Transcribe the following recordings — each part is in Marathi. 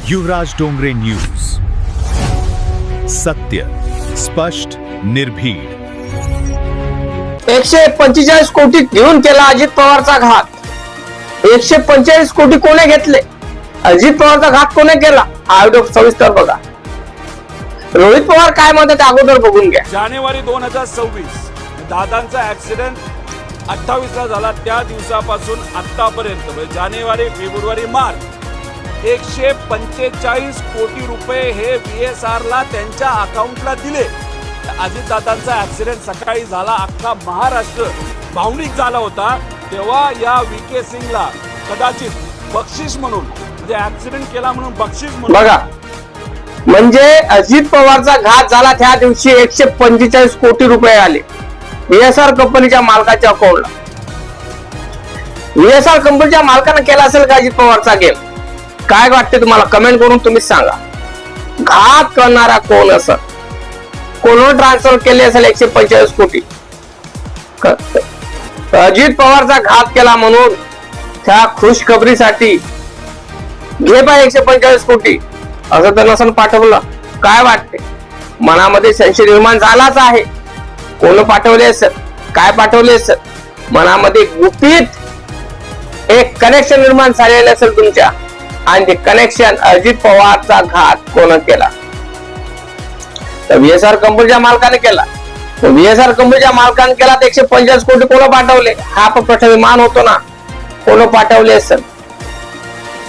युवराज डोंगरे न्यूज, सत्य, स्पष्ट, निर्भीड. 145 कोटी घेऊन केला अजित पवारचा घात. 145 कोटी कोणी घेतले? अजित पवारचा घात कोणी केला? हा व्हिडिओ सविस्तर बघा. रोहित पवार काय म्हणतात अगोदर बघून घ्या. जानेवारी 2026 दादांचा ऍक्सिडेंट 28 ला झाला. त्या दिवसापासून आतापर्यंत म्हणजे जानेवारी, फेब्रुवारी, मार्च 145 कोटी रुपये हे VSR ला त्यांच्या अकाउंटला दिले. अजित दादांचा ऍक्सिडेंट सकाळी झाला, अख्खा महाराष्ट्र भावनिक झाला होता. तेव्हा या VK सिंगला कदाचित बक्षीस म्हणून, म्हणजे ऍक्सिडेंट केला म्हणून बक्षीस म्हणून बघा, म्हणजे अजित पवारचा घात झाला त्या दिवशी 145 कोटी रुपये आले VSR कंपनीच्या मालकाच्या अकाउंटला. VSR कंपनीच्या मालकाने केला असेल का अजित पवारचा गेम? काय वाटते तुम्हाला? कमेंट करून तुम्ही सांगा. घात करणारा कोण असेल? कोण ट्रान्सफर केले असेल 145 कोटी? अजित पवारचा घात केला म्हणून त्या खुशखबरीसाठी घे बाय 145 कोटी असं तर नसेल पाठवलं. काय वाटते? मनामध्ये संशय निर्माण झालाच आहे. कोण पाठवले असेल? काय पाठवले असेल? मनामध्ये गुपित एक कनेक्शन निर्माण झालेलं असेल तुमच्या, आणि ते कनेक्शन अजित पवारचा घात कोण केला? तर VSR कंपनीच्या मालकाने केला. VSR कंपनीच्या मालकाने केला तर 145 कोटी कोण पाठवले? हा पण प्रश्न निर्माण होतो ना. कोण पाठवले असेल?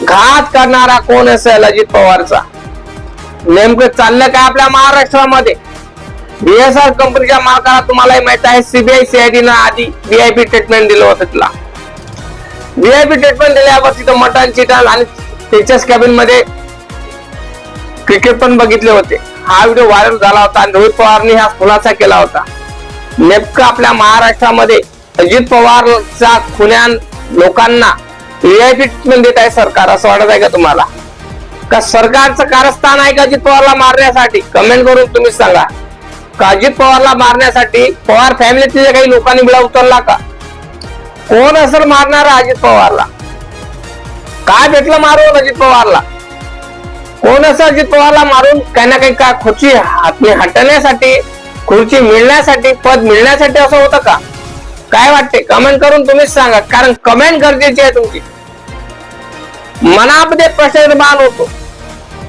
घात करणारा कोण असेल अजित पवारचा? नेमकं चाललं काय आपल्या महाराष्ट्रामध्ये? VSR कंपनीच्या मालकाला तुम्हालाही माहित आहे, CBI CID ना आधी VIP ट्रीटमेंट दिलं होतं. तिला VIP ट्रीटमेंट दिल्यावर तिथं मटन चिकन आणि त्याच्याच कॅबिन मध्ये क्रिकेट पण बघितले होते. हा व्हिडिओ व्हायरल झाला होता आणि रोहित पवारने हा खुलासा केला होता. नेमकं आपल्या महाराष्ट्रामध्ये अजित पवारच्या खुन्या लोकांना VIP ट्रीटमेंट देत आहे सरकार, असं वाटत आहे का तुम्हाला? का सरकारचं कारस्थान आहे का अजित पवारला मारण्यासाठी? कमेंट करून तुम्ही सांगा. का अजित पवारला मारण्यासाठी पवार फॅमिलीतल्या काही लोकांनी बिळा उचलला का? कोण असेल मारणारा अजित पवारला? काय भेटलं मारून अजित पवारला? कोण असं अजित पवारला मारून काही ना काही का खुर्ची हटण्यासाठी, खुर्ची मिळण्यासाठी, पद मिळण्यासाठी असं होतं का? काय वाटते? कमेंट करून तुम्हीच सांगा. कारण कमेंट गरजेची आहे तुमची. मनामध्ये प्रश्न निर्माण होतो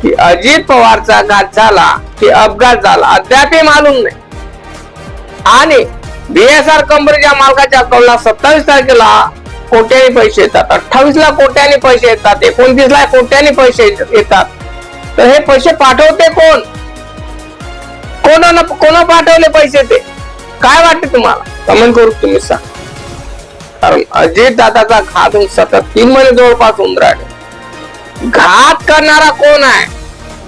की अजित पवारचा घात झाला की अपघात झाला अद्यापही मालूम नाही. आणि VSR कंपनीच्या मालकाच्या अकाउंटला 27 तारखेला कोट्यानी पैसे येतात, 28 ला कोट्यानी पैसे येतात, 29 ला कोट्यानी पैसे येतात. तर हे पैसे पाठवते कोण? कोण पाठवले पैसे ते? काय वाटते तुम्हाला? कमेंट करून तुम्ही सांगा. कारण अजित दादाचा घात होऊन सतत 3 महिने जवळपास होऊन राहिले. घात करणारा कोण आहे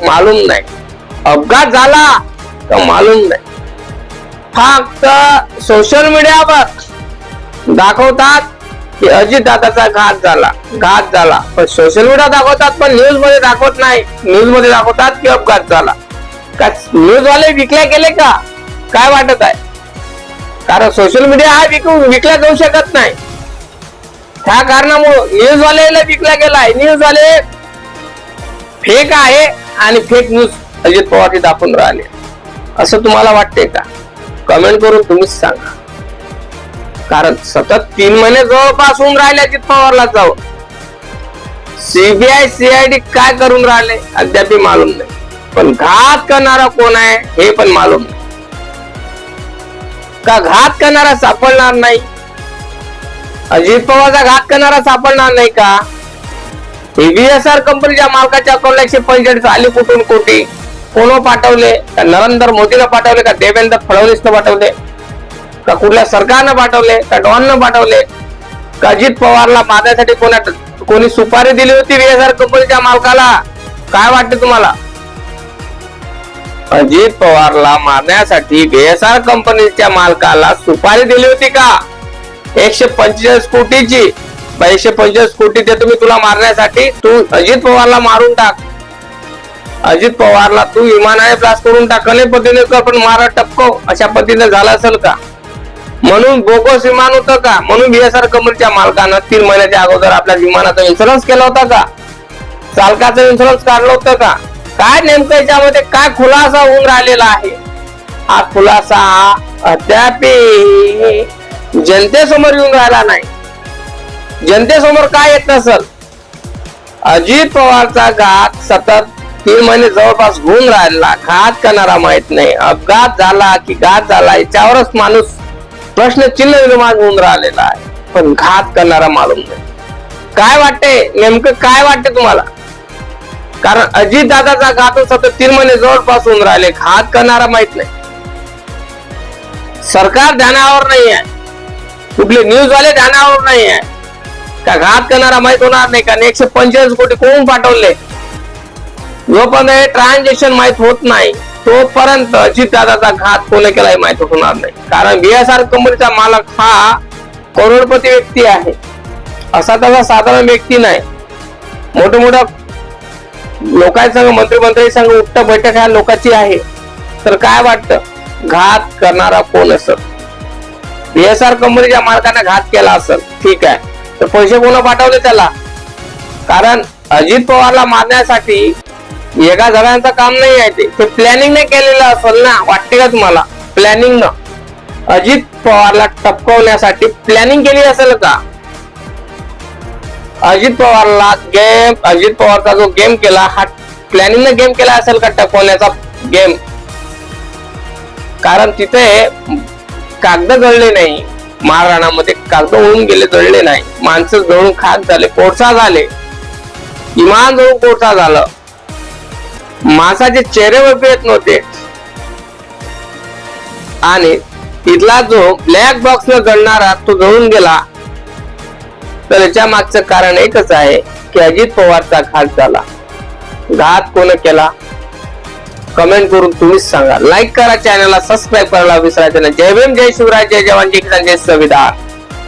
मालूम नाही. अपघात झाला तर मालूम नाही. फक्त सोशल मीडियावर दाखवतात की अजित दादाचा घात झाला, पण सोशल मीडिया दाखवतात पण न्यूज मध्ये दाखवत नाही. न्यूज मध्ये दाखवतात की अपघात झाला. का न्यूज वाले विकल्या गेले का? काय वाटत आहे? कारण सोशल मीडिया हा विकल्या जाऊ शकत नाही. त्या कारणामुळे न्यूज वालेला विकला गेलाय. न्यूज वाले फेक आहे आणि फेक न्यूज अजित पवार दाखवून राहिले असं तुम्हाला वाटते का? कमेंट करून तुम्हीच सांगा. कारण सतत 3 महिने जवळपास होऊन राहिले अजित पवारला जाऊन. CBI CID काय करून राहिले अद्याप मालूम नाही. पण घात करणारा कोण आहे हे पण मालूम नाही. का घात करणारा सापडणार नाही? अजित पवारचा घात करणारा सापडणार नाही का? VSR कंपनीच्या मालकाच्या अकाउंटला 145 आली कुठून कोटी? कोण पाठवले? का नरेंद्र मोदीला पाठवले? का देवेंद्र फडणवीसनं पाठवले? का कुठल्या सरकारनं पाठवले? का डॉननं पाठवले? का अजित पवारला मारण्यासाठी कोणी सुपारी दिली होती VSR कंपनीच्या मालकाला? काय वाटते तुम्हाला? अजित पवारला मारण्यासाठी VSR कंपनीच्या मालकाला सुपारी दिली होती का? 145 कोटीची. 145 कोटी देतो मी तुला मारण्यासाठी, तू अजित पवारला मारून टाक. अजित पवारला तू विमानाने ब्लास्ट करून टाक, पद्धतीने कर, पण मारा टपको अशा पद्धतीने झाला असेल का? म्हणून बोगस विमान होतं का? म्हणून VSR कंपनीच्या मालकानं 3 महिन्याच्या अगोदर आपल्या विमानाचा इन्शुरन्स केला होता का? चालकाचं इन्शुरन्स काढलं होतं का? काय नेमकं याच्यामध्ये काय खुलासा होऊन राहिलेला आहे? हा खुलासा अद्याप जनतेसमोर येऊन राहिला नाही. जनतेसमोर काय येत नसल? अजित पवारचा घात सतत 3 महिने जवळपास होऊन राहिला. घात करणारा माहित नाही, अपघात झाला की घात झाला याच्यावरच माणूस प्रश्नचिन्ह निर्माण होऊन राहिलेला आहे, पण घात करणारा मालूम नाही. काय वाटते नेमकं, काय वाटते तुम्हाला? कारण अजित दादाचा घात सतत 3 महिने जवळपास होऊन राहिले, घात करणारा माहित नाही. सरकार ध्यानावर नाही आहे, कुठले न्यूज वाले ध्यानावर नाही आहे का? घात करणारा माहित होणार नाही का? 145 कोटी कोण पाठवले? जोपर्यंत हे ट्रान्झॅक्शन माहित होत नाही तोपर्यंत अजित दादाचा घात कोणी केला हे माहित होणार नाही. कारण बीएसआर कंपनीचा मालक हा करोडपती व्यक्ती आहे, असा तसा साधारण व्यक्ती नाही. मोठ्या मोठ्या लोकांसंग मंत्री संघ उठ्ठ बैठक ह्या लोकांची आहे. तर काय वाटतं घात करणारा कोण असेल? बीएसआर कंपनीच्या मालकाने घात केला असेल, ठीक आहे, तर पैसे कोण पाठवले त्याला? कारण अजित पवारला मारण्यासाठी एका जणांचं काम नाही आहे, ते प्लॅनिंग नाही केलेलं असेल ना? वाटते का तुम्हाला? प्लॅनिंग न अजित पवारला टपकवण्यासाठी प्लॅनिंग केली असेल का? अजित पवारचा जो गेम केला हा प्लॅनिंग न गेम केला असेल का? टपकवण्याचा गेम. कारण तिथे कागद जळले नाही, मारहाणामध्ये कागद उडून गेले, जळले नाही. माणसं जळून खाक झाले, कोळसा झाले, इमान जळून कोळसा झालं. माणसाचे चेहरे वरती येत नव्हते. आणि तिथला जो ब्लॅक बॉक्स न जळणारा तो जळून गेला. तर याच्या मागचं कारण एकच आहे की अजित पवारचा घात झाला. घात कोण केला? कमेंट करून तुम्हीच सांगा. लाईक करा, चॅनलला सबस्क्राईब करायला विसरायचं नाही. जय भीम, जय शिवराय, जय जवान, जय किसान, जय संविधान.